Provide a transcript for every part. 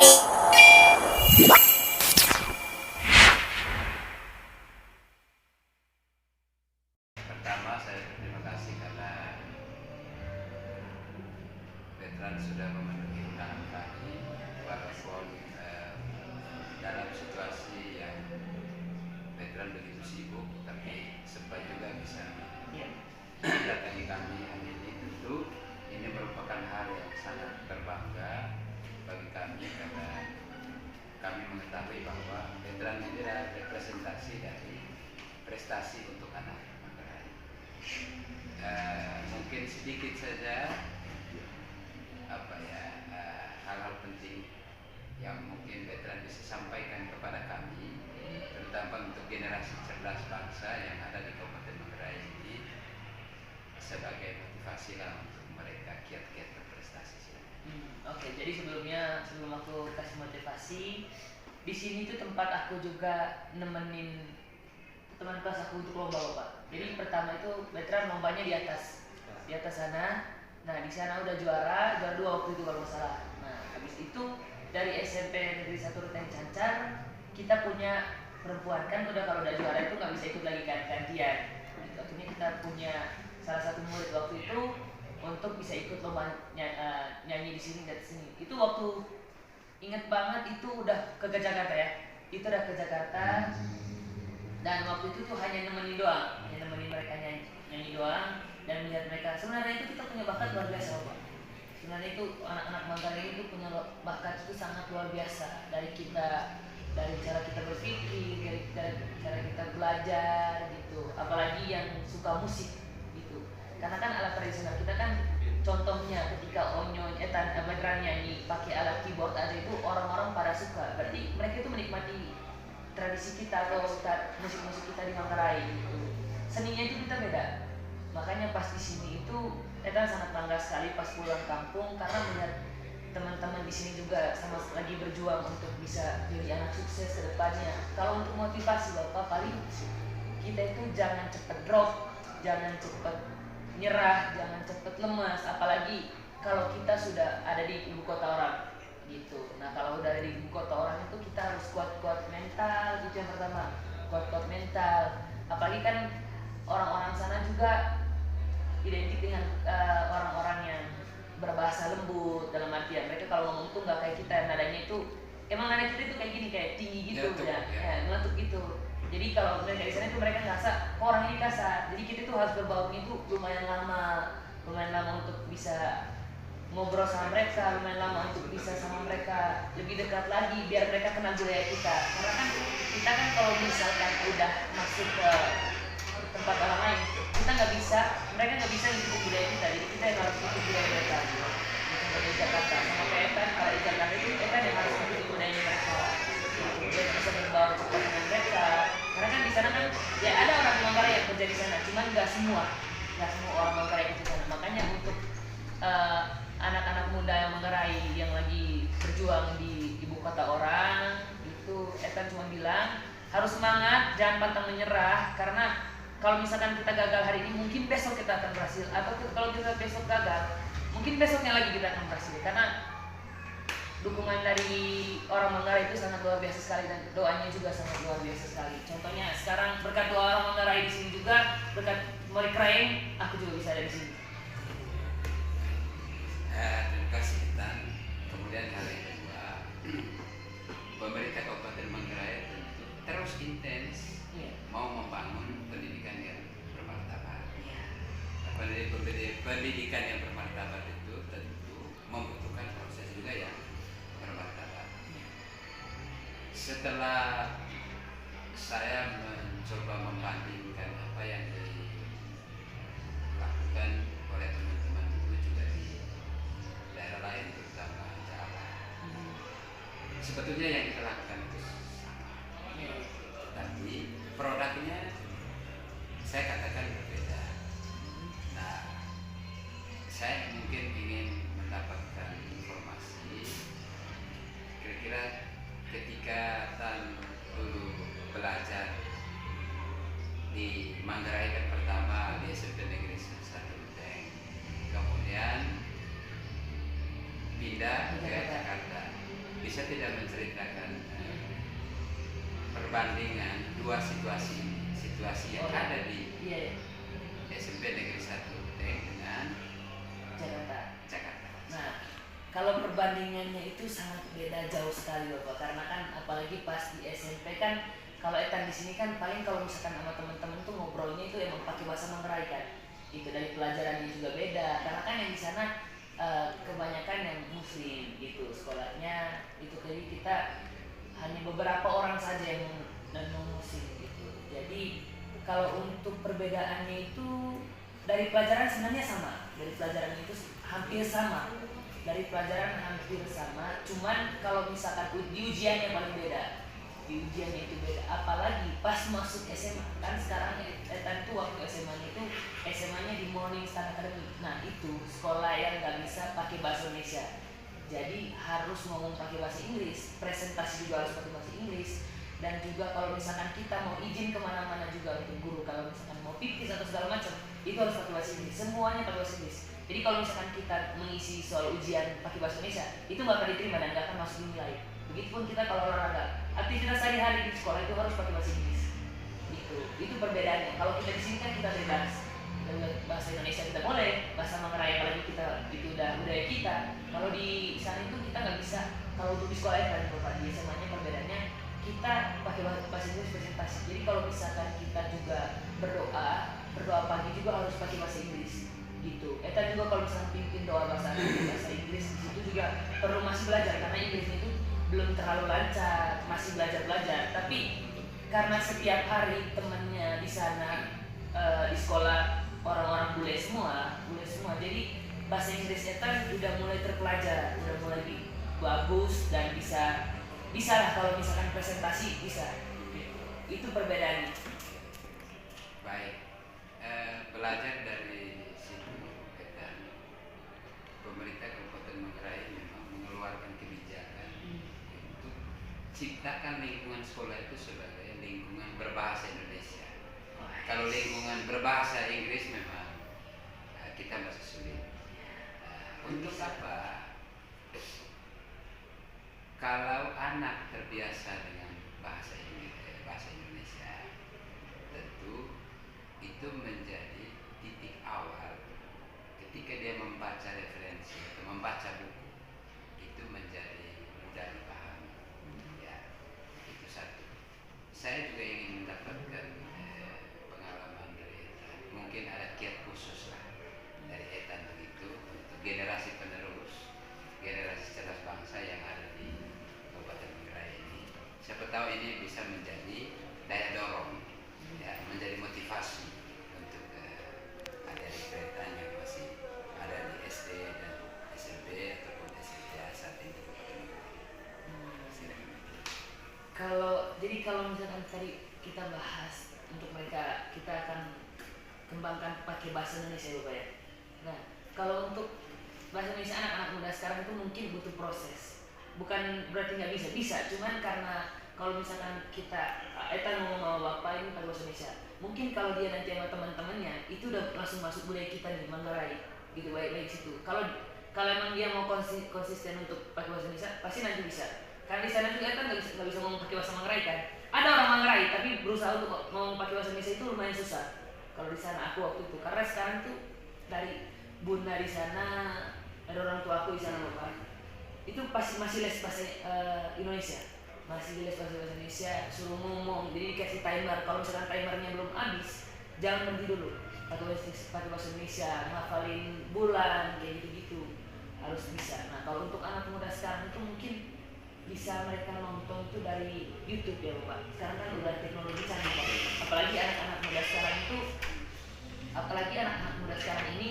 Pertama, saya berterima kasih karena veteran sudah memenuhi undangan kami, walaupun dalam situasi yang veteran begitu sibuk, tapi sempat juga bisa mendatangi kami hari ini. Tentu ini merupakan hal yang sangat berbangga bagi kami karena kami mengetahui bahwa veteran ini adalah representasi dari prestasi untuk anak Manggarai. Mungkin sedikit saja hal-hal penting yang mungkin veteran bisa sampaikan kepada kami, terutama untuk generasi cerdas bangsa yang ada di Kabupaten Manggarai ini, sebagai motivasi lah untuk mereka kiat-kiat berprestasi. Oke, jadi sebelum aku kasih motivasi, di sini tuh tempat aku juga nemenin teman kelas aku untuk lomba, Pak. Jadi pertama itu veteran lombanya di atas sana. Nah, di sana udah juara 2 waktu itu kalau nggak salah. Nah, habis itu dari SMP Negeri 1 Ruteng Cancar, kita punya perempuan kan kalau udah juara itu nggak bisa ikut lagi kan, gantian. Akhirnya kita punya salah satu murid waktu itu untuk bisa ikut lomba nyanyi di sini dan di sini. Itu waktu inget banget itu udah ke Jakarta ya. Itu udah ke Jakarta. Dan waktu itu tuh hanya nemenin mereka nyanyi doang dan melihat mereka. Sebenarnya itu kita punya bakat luar biasa, Pak. Sebenarnya itu anak-anak Manggarai itu punya bakat itu sangat luar biasa, dari cara kita berpikir, dari cara kita belajar gitu. Apalagi yang suka musik gitu. Karena kan alat tradisional kita kan, contohnya ketika Onyo veteran nyanyi pakai alat keyboard aja itu orang-orang pada suka. Berarti mereka itu menikmati tradisi kita atau musik-musik kita di Manggarai gitu. Seninya itu kita beda. Makanya pas di sini itu Etan sangat bangga sekali pas pulang kampung karena melihat teman-teman di sini juga sama lagi berjuang untuk bisa jadi anak sukses ke depannya. Kalau untuk motivasi Bapak, paling kita itu jangan cepat drop, jangan cepat nyerah, jangan cepat lemas, apalagi kalau kita sudah ada di ibu kota orang gitu. Nah, kalau udah ada di ibu kota orang itu kita harus kuat-kuat mental, itu yang pertama, kuat-kuat mental. Apalagi kan orang-orang sana juga identik dengan orang-orang yang berbahasa lembut, dalam artian mereka kalau ngomong tuh nggak kayak kita, nadanya itu emang nada kita itu kayak gini, kayak tinggi gitu ngeletuk gitu. Jadi kalau mereka di sana itu mereka ngerasa orang ini kasar, jadi kita tuh harus berbaurnya itu lumayan lama untuk bisa ngobrol sama mereka, lumayan lama untuk bisa sama mereka lebih dekat lagi biar mereka kenal budaya kita. Karena kan kita kan kalau misalkan udah masuk ke tempat orang lain, mereka nggak bisa ngikut budaya kita, jadi kita yang harus ikut budaya mereka. Misalnya di Jakarta, sama kayak Etan, kalau di Jakarta itu Etan yang harus ikut budaya mereka, biar bisa berbaur cepat dengan mereka. Karena kan di sana kan ya ada orang Manggarai yang kerja di sana, cuman nggak semua orang Manggarai yang kerja di sana. Makanya untuk anak-anak muda yang Manggarai yang lagi berjuang di ibu kota orang itu, Etan cuma bilang harus semangat, jangan pantang menyerah, karena kalau misalkan kita gagal hari ini, mungkin besok kita akan berhasil. Atau kalau kita besok gagal, mungkin besoknya lagi kita akan berhasil. Karena dukungan dari orang Manggarai itu sangat luar biasa sekali, dan doanya juga sangat luar biasa sekali. Contohnya sekarang berkat doa orang Manggarai di sini juga, berkat Mori Kraeng, aku juga bisa ada di sini. Terima kasih Tan. Kemudian hal yang kedua, pemerintah Kabupaten Manggarai tentu terus intens mau membangun pendidikan yang bermartabat. Pendidikan yang bermartabat itu tentu membutuhkan proses juga yang bermartabat. Setelah saya mencoba membandingkan apa yang dilakukan oleh teman-teman guru juga di daerah lain, terutama Jawa, sebetulnya yang kita lakukan itu sama, tapi produknya saya katakan berbeda. Nah, saya mungkin ingin mendapatkan informasi kira-kira ketika Tan dulu belajar di Manggarai kan, pertama di SMP Negeri 1 Ruteng, kemudian pindah ke Jakarta. Di bisa tidak menceritakan perbandingan dua situasi yang ada di SMP Negeri 1 Ruteng dengan Jakarta. Nah, kalau perbandingannya itu sangat beda jauh sekali Bapak, karena kan apalagi pas di SMP kan, kalau Etan di sini kan paling kalau misalkan sama teman-teman tuh ngobrolnya itu emang pakai bahasa Manggarai kan. Itu dari pelajarannya juga beda, karena kan yang di sana kebanyakan yang muslim gitu sekolahnya itu, jadi kita hanya beberapa orang saja yang non muslim gitu. Jadi kalau untuk perbedaannya itu dari pelajaran sebenarnya sama, dari pelajaran itu hampir sama, dari pelajaran hampir sama, cuman kalau misalkan di ujiannya paling beda, di ujiannya itu beda, apalagi pas masuk SMA kan. Sekarang Etan tuh waktu SMA-nya itu SMA-nya di Morning Star Academy. Nah itu sekolah yang nggak bisa pakai bahasa Indonesia, jadi harus ngomong pakai bahasa Inggris, presentasi juga harus pakai bahasa Inggris, dan juga kalau misalkan kita mau izin kemana-mana juga untuk guru, kalau misalkan mau pipis atau segala macam itu harus pakai bahasa Inggris, semuanya pakai bahasa Inggris. Jadi kalau misalkan kita mengisi soal ujian pakai bahasa Indonesia itu nggak akan diterima dan nggak akan masuk dinilai. Begitupun kita kalau olahraga, aktivitas sehari-hari di sekolah itu harus pakai bahasa Inggris. Itu perbedaannya. Kalau kita di sini kan kita bebas, bahasa Indonesia kita boleh, bahasa Manggarai apalagi kita itu udah budaya kita. Kalau di sana itu kita nggak bisa. Kalau untuk di sekolah kan Bapak, di SMA-nya perbedaannya kita pakai bahasa Inggris presentasi. Jadi kalau misalkan kita juga berdoa pagi juga harus pakai bahasa Inggris gitu. Eta juga kalau misalkan pimpin doa bahasa Inggris di situ juga perlu masih belajar, karena Inggris itu belum terlalu lancar, masih belajar. Tapi karena setiap hari temannya di sana di sekolah orang-orang bule semua, jadi bahasa Inggris Eta udah mulai terpelajar, udah mulai bagus, dan bisa lah kalau misalkan presentasi bisa. Itu perbedaannya. Baik, belajar dari situ dan pemerintah Kabupaten Manggarai memang mengeluarkan kebijakan untuk ciptakan lingkungan sekolah itu sebagai lingkungan berbahasa Indonesia. Kalau lingkungan berbahasa Inggris memang kita masih sulit. Untuk apa? Kalau anak terbiasa dengan bahasa Indonesia, tentu itu menjadi titik awal ketika dia membaca referensi atau membaca buku, itu menjadi mudah dipahami. Ya, itu satu. Saya juga ingin mendapatkan pengalaman dari Etan. Mungkin ada kiat khusus lah dari Etan begitu untuk generasi penerus, generasi cerdas bangsa yang ada di Kabupaten Manggarai ini. Siapa tahu ini bisa menjadi daya dorong, ya, menjadi motivasi untuk adik-adik Etan yang masih ada di SD dan SMP ataupun SMA saat ini di Kabupaten Manggarai. Kalau misalkan tadi kita bahas untuk mereka, kita akan kembangkan pakai bahasa Indonesia Bapak ya. Nah, kalau untuk bahasa Indonesia anak-anak muda sekarang itu mungkin butuh proses. Bukan berarti nggak bisa, cuman karena kalau misalkan kita Etan ngomong sama Bapak ini pakai bahasa Indonesia, mungkin kalau dia nanti sama teman-temannya itu udah langsung masuk budaya kita di Manggarai gitu, baik situ. Kalau emang dia mau konsisten untuk pakai bahasa Indonesia, pasti nanti bisa. Karena di sana juga kan nggak bisa ngomong pakai bahasa Manggarai kan. Ada orang Manggarai tapi berusaha untuk ngomong pakai bahasa Indonesia itu lumayan susah. Kalau di sana aku waktu itu, karena sekarang tuh dari bunda di sana, ada orang tua aku di sana Bapak, itu pasti masih les bahasa Indonesia, masih les bahasa Indonesia, suruh ngomong, jadi dikasih timer. Kalau misalkan timernya belum habis, jangan berhenti dulu, pakai bahasa Indonesia, ngafalin bulan kayak gitu-gitu harus bisa. Nah kalau untuk anak muda sekarang itu mungkin bisa mereka nonton itu dari YouTube ya Bapak. Sekarang kan udah teknologi canggih Bapak. Apalagi anak-anak muda sekarang ini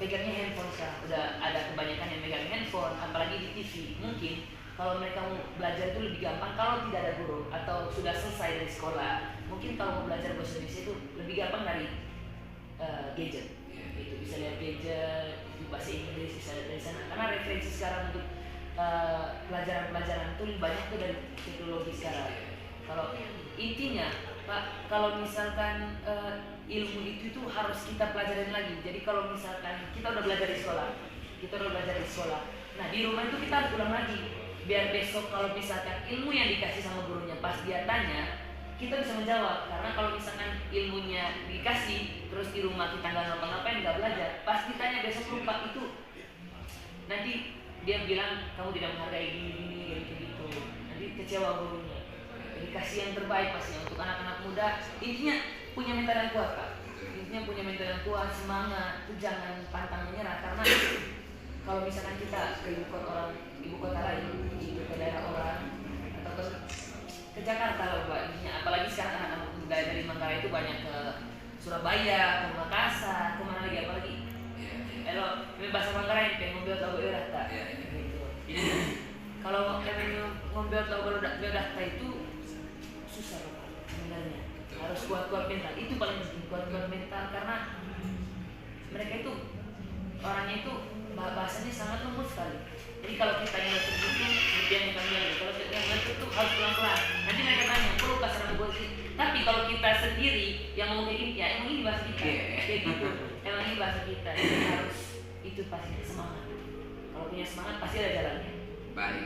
pegangnya handphone sekarang. Udah ada kebanyakan yang megang handphone, apalagi di TV. Mungkin kalau mereka mau belajar itu lebih gampang kalau tidak ada guru atau sudah selesai dari sekolah. Mungkin kalau mau belajar bahasa Indonesia itu lebih gampang dari gadget. Itu bisa lihat gadget, bahasa Inggris bisa dari sana. Karena referensi sekarang untuk pelajaran-pelajaran itu lebih banyak tuh dari teknologi sekarang. Kalau intinya Pak, kalau misalkan ilmu itu harus kita pelajarin lagi. Jadi kalau misalkan kita udah belajar di sekolah, nah di rumah itu kita harus ulang lagi biar besok kalau misalkan ilmu yang dikasih sama gurunya pas dia tanya, kita bisa menjawab. Karena kalau misalkan ilmunya dikasih terus di rumah kita nggak ngapa-ngapain, nggak belajar, pas ditanya besok lupa, itu nanti dia bilang kamu tidak menghargai gini gitu, nanti kecewa gurunya. Jadi kasih yang terbaik pastinya untuk anak-anak muda. Intinya punya mental yang kuat, Kak. Intinya punya mental yang kuat, semangat, itu jangan pantang menyerah. Karena kalau misalkan kita ke ibu kota lain, ke daerah orang, atau ke Jakarta lah Pak, apalagi sekarang anak-anak muda dari Manggarai itu banyak ke Surabaya, ke Makassar, kemana lagi, apalagi kalau bahasa Manggarai pengen membuat lagu Eudahta gitu. Kalau pengen membuat lagu Eudahta itu susah Pak sebenarnya, harus kuat-kuat mental, itu paling penting, kuat-kuat mental. Karena mereka itu orangnya itu bahasanya sangat lembut sekali. Jadi kalau kita yang tertutup seperti yang kami lihat, kalau kita yang tertutup harus pelan-pelan. Nanti mereka tanya, perlu kasar buat sih. Tapi kalau kita sendiri yang ngomong kayak gini, ya emang ini bahasa kita, kayak gitu. Emang ini bahasa kita, jadi harus itu pasti semangat. Kalau punya semangat pasti ada jalannya. Baik.